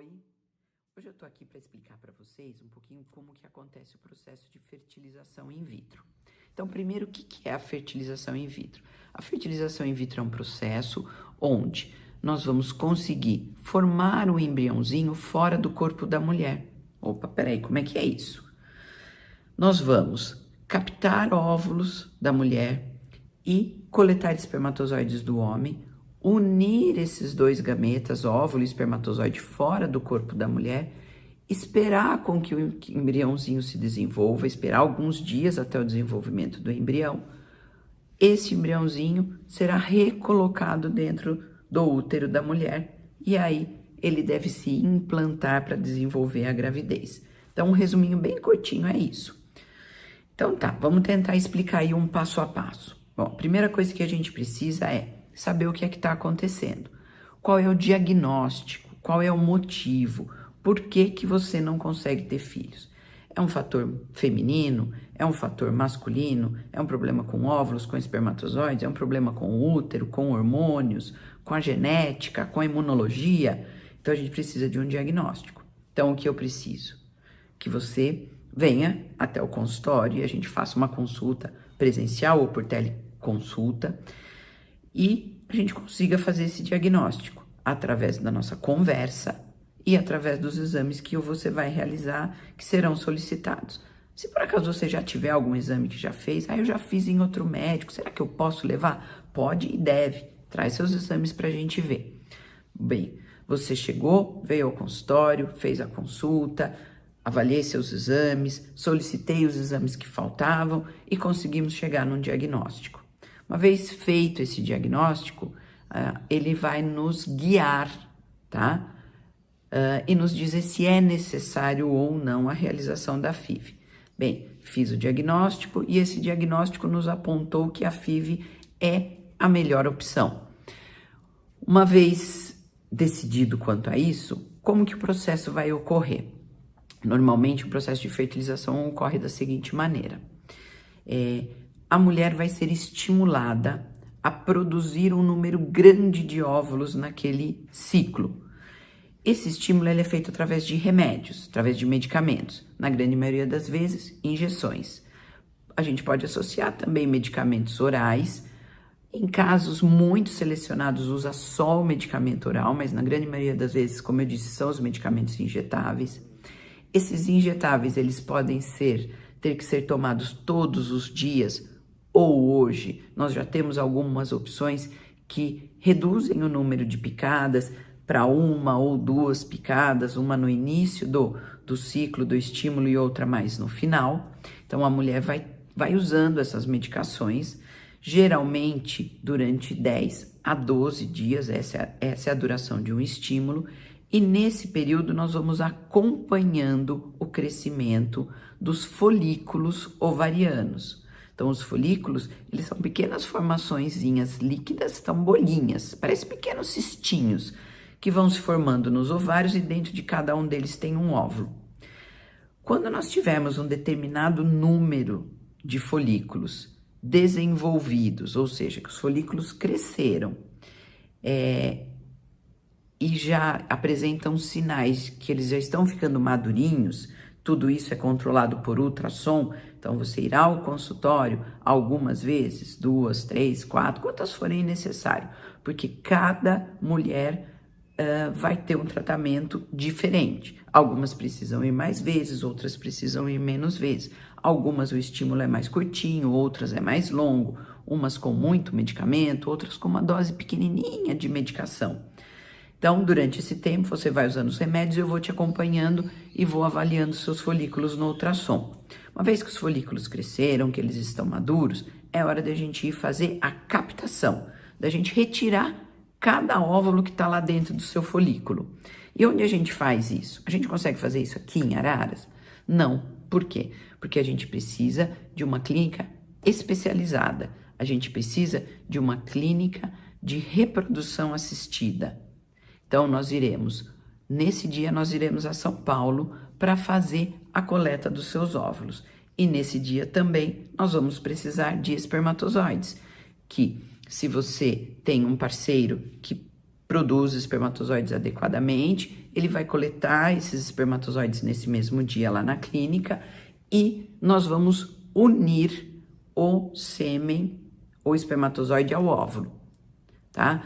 Oi, hoje eu tô aqui para explicar para vocês um pouquinho como que acontece o processo de fertilização in vitro. Então, primeiro, o que é a fertilização in vitro? A fertilização in vitro é um processo onde nós vamos conseguir formar o embriãozinho fora do corpo da mulher. Opa, peraí, como é que é isso? Nós vamos captar óvulos da mulher e coletar espermatozoides do homem, unir esses dois gametas, óvulo e espermatozoide, fora do corpo da mulher, esperar com que o embriãozinho se desenvolva, esperar alguns dias até o desenvolvimento do embrião. Esse embriãozinho será recolocado dentro do útero da mulher e aí ele deve se implantar para desenvolver a gravidez. Então, um resuminho bem curtinho é isso. Então tá, vamos tentar explicar aí um passo a passo. Bom, a primeira coisa que a gente precisa é saber o que é que está acontecendo. Qual é o diagnóstico? Qual é o motivo? Por que que você não consegue ter filhos? É um fator feminino? É um fator masculino? É um problema com óvulos, com espermatozoides? É um problema com o útero, com hormônios, com a genética, com a imunologia? Então a gente precisa de um diagnóstico. Então o que eu preciso? Que você venha até o consultório e a gente faça uma consulta presencial ou por teleconsulta e a gente consiga fazer esse diagnóstico através da nossa conversa e através dos exames que você vai realizar, que serão solicitados. Se por acaso você já tiver algum exame que já fez, eu já fiz em outro médico, será que eu posso levar? Pode e deve, traz seus exames para a gente ver. Bem, você chegou, veio ao consultório, fez a consulta, avaliei seus exames, solicitei os exames que faltavam e conseguimos chegar num diagnóstico. Uma vez feito esse diagnóstico, ele vai nos guiar, tá? E nos dizer se é necessário ou não a realização da FIV. Bem, fiz o diagnóstico e esse diagnóstico nos apontou que a FIV é a melhor opção. Uma vez decidido quanto a isso, como que o processo vai ocorrer? Normalmente, o processo de fertilização ocorre da seguinte maneira. A mulher vai ser estimulada a produzir um número grande de óvulos naquele ciclo. Esse estímulo é feito através de remédios, através de medicamentos. Na grande maioria das vezes, injeções. A gente pode associar também medicamentos orais. Em casos muito selecionados, usa só o medicamento oral, mas na grande maioria das vezes, como eu disse, são os medicamentos injetáveis. Esses injetáveis, eles podem ter que ser tomados todos os dias, ou hoje nós já temos algumas opções que reduzem o número de picadas para uma ou duas picadas, uma no início do ciclo do estímulo e outra mais no final. Então a mulher vai usando essas medicações, geralmente durante 10 a 12 dias, essa é a duração de um estímulo, e nesse período nós vamos acompanhando o crescimento dos folículos ovarianos. Então, os folículos, eles são pequenas formaçõezinhas líquidas, são bolinhas, parecem pequenos cistinhos, que vão se formando nos ovários e dentro de cada um deles tem um óvulo. Quando nós tivermos um determinado número de folículos desenvolvidos, ou seja, que os folículos cresceram, e já apresentam sinais que eles já estão ficando madurinhos, tudo isso é controlado por ultrassom, então você irá ao consultório algumas vezes, 2, 3, 4, quantas forem necessário, porque cada mulher vai ter um tratamento diferente. Algumas precisam ir mais vezes, outras precisam ir menos vezes. Algumas o estímulo é mais curtinho, outras é mais longo, umas com muito medicamento, outras com uma dose pequenininha de medicação. Então, durante esse tempo, você vai usando os remédios, eu vou te acompanhando e vou avaliando seus folículos no ultrassom. Uma vez que os folículos cresceram, que eles estão maduros, é hora da gente ir fazer a captação, da gente retirar cada óvulo que está lá dentro do seu folículo. E onde a gente faz isso? A gente consegue fazer isso aqui em Araras? Não. Por quê? Porque a gente precisa de uma clínica especializada. A gente precisa de uma clínica de reprodução assistida. Então, nesse dia nós iremos a São Paulo para fazer a coleta dos seus óvulos. E nesse dia também nós vamos precisar de espermatozoides, que se você tem um parceiro que produz espermatozoides adequadamente, ele vai coletar esses espermatozoides nesse mesmo dia lá na clínica e nós vamos unir o sêmen, o espermatozoide ao óvulo, tá?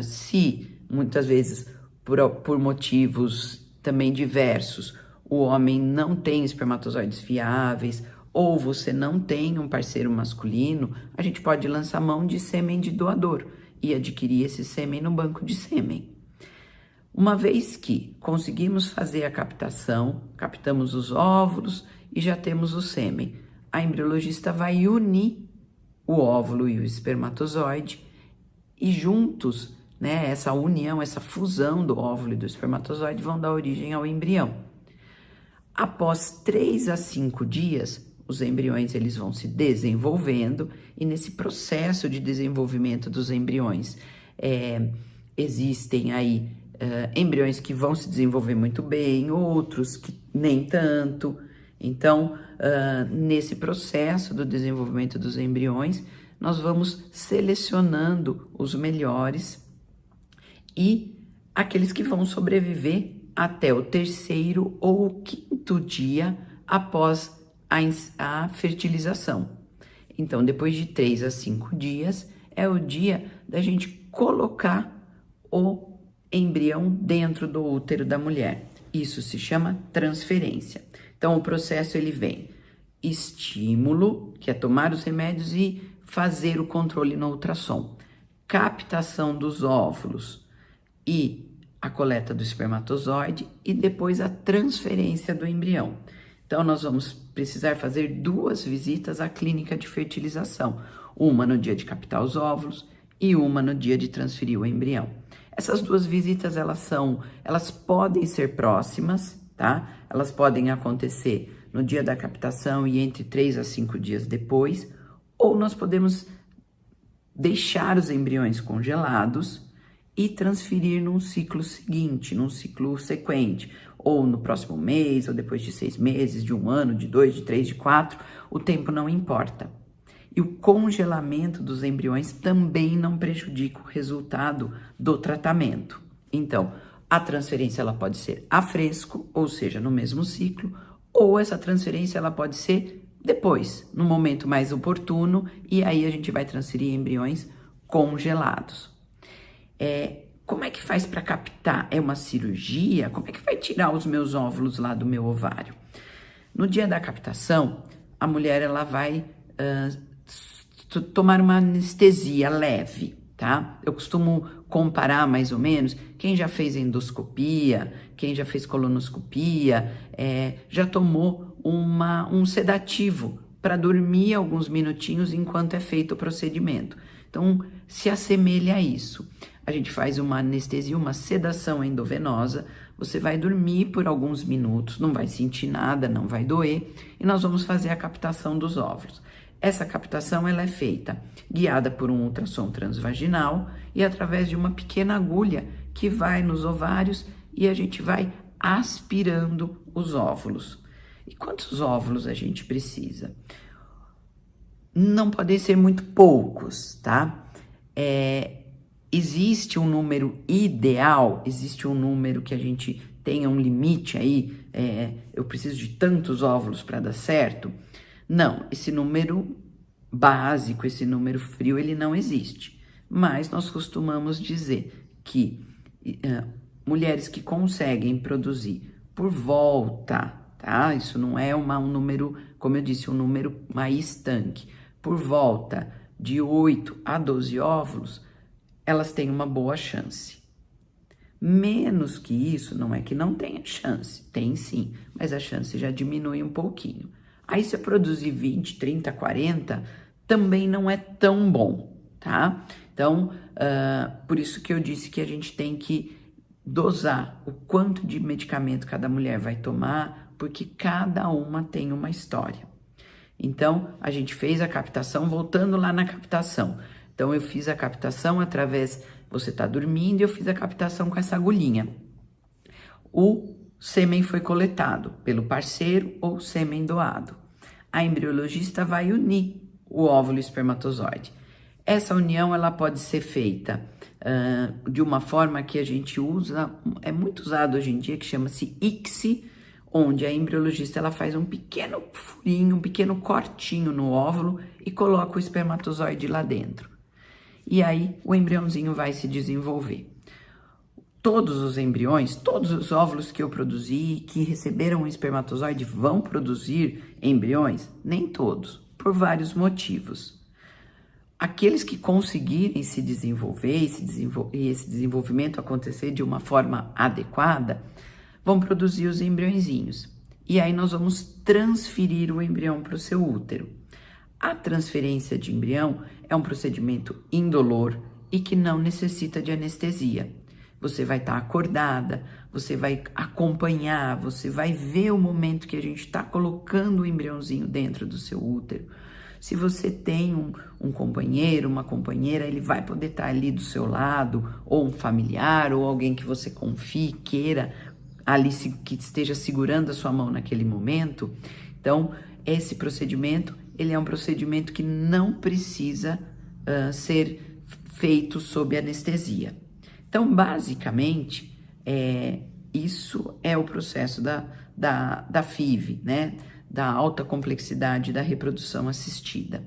Se muitas vezes por motivos também diversos o homem não tem espermatozoides viáveis ou você não tem um parceiro masculino, a gente pode lançar mão de sêmen de doador e adquirir esse sêmen no banco de sêmen. Uma vez que conseguimos fazer a captação, captamos os óvulos e já temos o sêmen, a embriologista vai unir o óvulo e o espermatozoide e juntos, né, essa união, essa fusão do óvulo e do espermatozoide vão dar origem ao embrião. Após 3 a 5 dias, os embriões eles vão se desenvolvendo e nesse processo de desenvolvimento dos embriões existem aí embriões que vão se desenvolver muito bem, outros que nem tanto. Então, nesse processo do desenvolvimento dos embriões, nós vamos selecionando os melhores e aqueles que vão sobreviver até o 3º ou o 5º dia após a fertilização. Então, depois de 3 a 5 dias, é o dia da gente colocar o embrião dentro do útero da mulher. Isso se chama transferência. Então, o processo ele vem estímulo, que é tomar os remédios e fazer o controle no ultrassom, captação dos óvulos e a coleta do espermatozoide e depois a transferência do embrião. Então, nós vamos precisar fazer 2 visitas à clínica de fertilização, uma no dia de captar os óvulos e uma no dia de transferir o embrião. Essas 2 visitas, elas podem ser próximas, tá? Elas podem acontecer no dia da captação e entre 3 a 5 dias depois, ou nós podemos deixar os embriões congelados e transferir num ciclo seguinte, num ciclo sequente, ou no próximo mês, ou depois de 6 meses, de 1 ano, de 2, de 3, de 4, o tempo não importa. E o congelamento dos embriões também não prejudica o resultado do tratamento. Então, a transferência ela pode ser a fresco, ou seja, no mesmo ciclo, ou essa transferência ela pode ser depois, no momento mais oportuno, e aí a gente vai transferir embriões congelados. Como é que faz para captar? É uma cirurgia? Como é que vai tirar os meus óvulos lá do meu ovário? No dia da captação, a mulher ela vai tomar uma anestesia leve, tá? Eu costumo comparar mais ou menos, quem já fez endoscopia, quem já fez colonoscopia, já tomou um sedativo para dormir alguns minutinhos enquanto é feito o procedimento. Então, se assemelha a isso. A gente faz uma anestesia, uma sedação endovenosa, você vai dormir por alguns minutos, não vai sentir nada, não vai doer, e nós vamos fazer a captação dos óvulos. Essa captação ela é feita guiada por um ultrassom transvaginal e através de uma pequena agulha que vai nos ovários e a gente vai aspirando os óvulos. E quantos óvulos a gente precisa? Não podem ser muito poucos, tá? Existe um número ideal, existe um número que a gente tenha um limite aí, eu preciso de tantos óvulos para dar certo? Não, esse número básico, esse número frio, ele não existe. Mas nós costumamos dizer que mulheres que conseguem produzir por volta, tá? Isso não é um número, como eu disse, um número mais estanque. Por volta de 8 a 12 óvulos, elas têm uma boa chance. Menos que isso, não é que não tenha chance, tem sim, mas a chance já diminui um pouquinho. Aí se eu produzir 20, 30, 40, também não é tão bom, tá? Então, por isso que eu disse que a gente tem que dosar o quanto de medicamento cada mulher vai tomar, porque cada uma tem uma história. Então, a gente fez a captação, voltando lá na captação. Então, eu fiz a captação através, você está dormindo, e eu fiz a captação com essa agulhinha. O sêmen foi coletado pelo parceiro ou sêmen doado. A embriologista vai unir o óvulo e o espermatozoide. Essa união ela pode ser feita de uma forma que a gente usa, é muito usado hoje em dia, que chama-se ICSI, onde a embriologista ela faz um pequeno furinho, um pequeno cortinho no óvulo e coloca o espermatozoide lá dentro. E aí o embriãozinho vai se desenvolver. Todos os embriões, todos os óvulos que eu produzi, que receberam um espermatozoide, vão produzir embriões? Nem todos, por vários motivos. Aqueles que conseguirem se desenvolver e esse desenvolvimento acontecer de uma forma adequada, vão produzir os embriõezinhos. E aí nós vamos transferir o embrião para o seu útero. A transferência de embrião é um procedimento indolor e que não necessita de anestesia. Você vai estar acordada, você vai acompanhar, você vai ver o momento que a gente está colocando o embriãozinho dentro do seu útero. Se você tem um companheiro, uma companheira, ele vai poder estar ali do seu lado, ou um familiar, ou alguém que você confie, queira, ali que esteja segurando a sua mão naquele momento. Então, esse procedimento, ele é um procedimento que não precisa ser feito sob anestesia. Então, basicamente, isso é o processo da FIV, né? Da alta complexidade da reprodução assistida.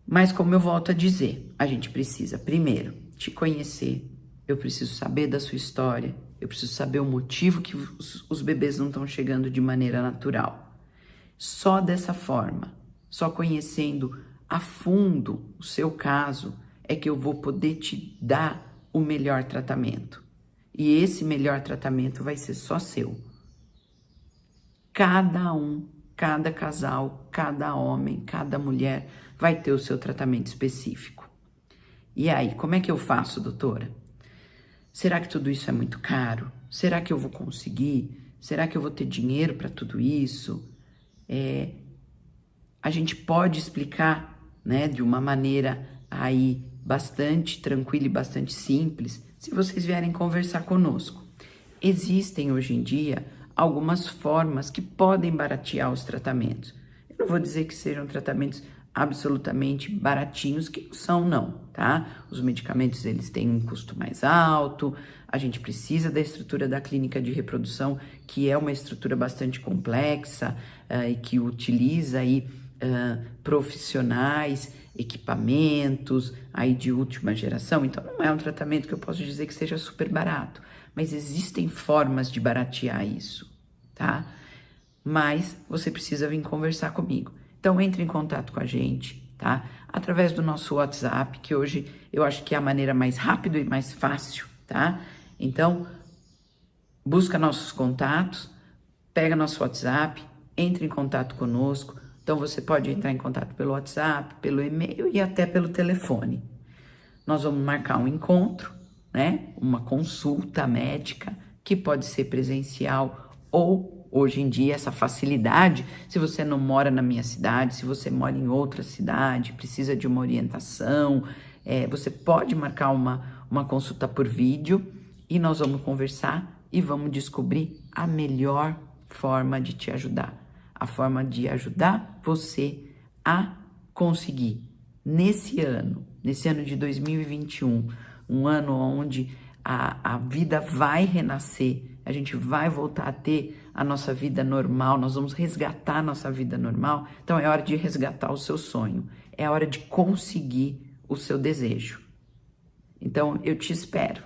Mas, como eu volto a dizer, a gente precisa, primeiro, te conhecer, eu preciso saber da sua história, eu preciso saber o motivo que os bebês não estão chegando de maneira natural. Só dessa forma, só conhecendo a fundo o seu caso, é que eu vou poder te dar o melhor tratamento. E esse melhor tratamento vai ser só seu. Cada casal, cada homem, cada mulher vai ter o seu tratamento específico. E aí, como é que eu faço, doutora? Será que tudo isso é muito caro? Será que eu vou conseguir? Será que eu vou ter dinheiro para tudo isso? A gente pode explicar, né, de uma maneira aí bastante tranquila e bastante simples, se vocês vierem conversar conosco. Existem hoje em dia algumas formas que podem baratear os tratamentos. Eu não vou dizer que sejam tratamentos absolutamente baratinhos, que são não, tá? Os medicamentos, eles têm um custo mais alto, a gente precisa da estrutura da clínica de reprodução, que é uma estrutura bastante complexa e que utiliza aí profissionais, equipamentos aí de última geração. Então, não é um tratamento que eu posso dizer que seja super barato, mas existem formas de baratear isso, tá? Mas você precisa vir conversar comigo. Então, entre em contato com a gente, tá? Através do nosso WhatsApp, que hoje eu acho que é a maneira mais rápida e mais fácil, tá? Então, busca nossos contatos, pega nosso WhatsApp, entre em contato conosco. Então, você pode entrar em contato pelo WhatsApp, pelo e-mail e até pelo telefone. Nós vamos marcar um encontro, né? Uma consulta médica, que pode ser presencial ou, hoje em dia, essa facilidade, se você não mora na minha cidade, se você mora em outra cidade, precisa de uma orientação, você pode marcar uma consulta por vídeo e nós vamos conversar e vamos descobrir a melhor forma de te ajudar. A forma de ajudar você a conseguir, nesse ano de 2021, um ano onde a vida vai renascer, a gente vai voltar a ter a nossa vida normal, nós vamos resgatar a nossa vida normal. Então é hora de resgatar o seu sonho, é hora de conseguir o seu desejo. Então eu te espero.